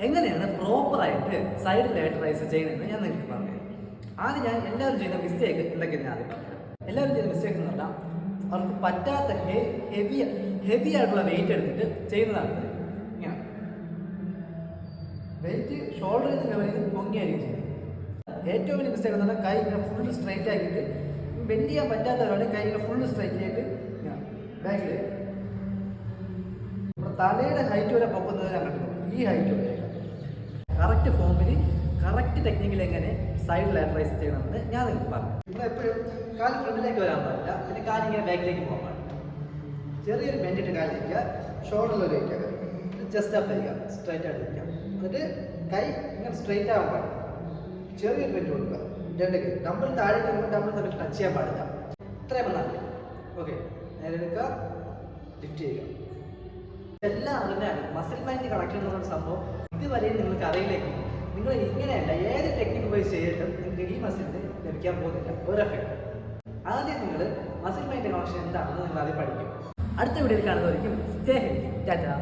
എങ്ങനെയാണ് പ്രോപ്പറായിട്ട് സൈഡ് ലാറ്ററൈസ് ചെയ്യുന്നതെന്ന് ഞാൻ നിങ്ങൾക്ക് പറഞ്ഞു. ആദ്യം ഞാൻ എല്ലാവരും ചെയ്യുന്ന മിസ്റ്റേക്ക് എന്തൊക്കെയാണ് ആദ്യം പറഞ്ഞു. എല്ലാവരും ചെയ്യുന്ന മിസ്റ്റേക്ക് എന്ന് പറഞ്ഞാൽ അവർക്ക് പറ്റാത്ത ഹെവി ആയിട്ടുള്ള വെയിറ്റ് എടുത്തിട്ട് ചെയ്യുന്നതാണ്. ഇങ്ങനെ വെയിറ്റ് ഷോൾഡറിൽ നിന്ന് കവർ ചെയ്ത് പൊങ്ങിയായിരിക്കും ചെയ്യുന്നത്. ഏറ്റവും വലിയ മിസ്റ്റേക്ക് എന്ന് പറഞ്ഞാൽ കൈ ഇങ്ങനെ ഫുള്ള് സ്ട്രൈറ്റ് ആക്കിയിട്ട് ബെൻഡ് ചെയ്യാൻ പറ്റാത്തവരാണ് കൈ ഇങ്ങനെ ഫുള്ള് സ്ട്രൈറ്റ് ആയിട്ട് ബാക്കിൽ തലയുടെ ഹൈറ്റ് വരെ പൊക്കുന്നത് ഞാൻ കണ്ടിട്ടുണ്ട്. ഈ ഹൈറ്റ് വരെ കറക്റ്റ് ഫോമിൽ കറക്റ്റ് ടെക്നിക്കിൽ എങ്ങനെ സൈഡ് ലാറ്ററൈസ് ചെയ്യണമെന്ന് ഞാൻ നിങ്ങൾക്ക് പറഞ്ഞു. ഇവിടെ എപ്പോഴും കാല് ഫ്രണ്ടിലേക്ക് വരാൻ പാടില്ല, പിന്നെ കാലിങ്ങനെ ബാക്കിലേക്ക് പോകാൻ പാടില്ല. ചെറിയൊരു ബെൻഡിട്ട് കാല് വയ്ക്കുക, ഷോൾഡറിൽ വയ്ക്കുക, ജസ്റ്റ് അപ്പ് വയ്ക്കുക, സ്ട്രൈറ്റ് ആയിട്ട് വയ്ക്കുക. എന്നിട്ട് കൈ ഇങ്ങനെ സ്ട്രൈറ്റ് ആവാൻ പാടില്ല, ചെറിയൊരു ബെൻഡ് കൊടുക്കുക. രണ്ട് കൈ ഡബിൾ താഴേക്ക് വരുമ്പോൾ ഡബിൾ തമ്മിൽ ടച്ച് ചെയ്യാൻ പാടില്ല. ഇത്രയും വന്നാൽ ഓക്കെ. നേരെ എടുക്കുക, ലിഫ്റ്റ് ചെയ്യുക. എല്ലാം അതിനാണ് മസിൽ മൈൻഡ് കണക്ഷൻ എന്ന് പറയുന്ന സംഭവം ഇതുവരെയും നിങ്ങൾക്ക് അറിയില്ലെങ്കിൽ നിങ്ങൾ ഇങ്ങനെയല്ല ഏത് ടെക്നിക്ക് പോയി ചെയ്തിട്ടും നിങ്ങൾക്ക് ഈ മസിലിന് ലഭിക്കാൻ പോകുന്നില്ല ഒരു എഫക്ട്. ആദ്യം നിങ്ങൾ മസിൽ മൈൻഡ് കണക്ഷൻ എന്താണെന്ന് നിങ്ങൾ ആദ്യം പഠിക്കും. അടുത്ത വീഡിയോയിൽ കാണുന്നതായിരിക്കും. Stay healthy. ടാറ്റാ.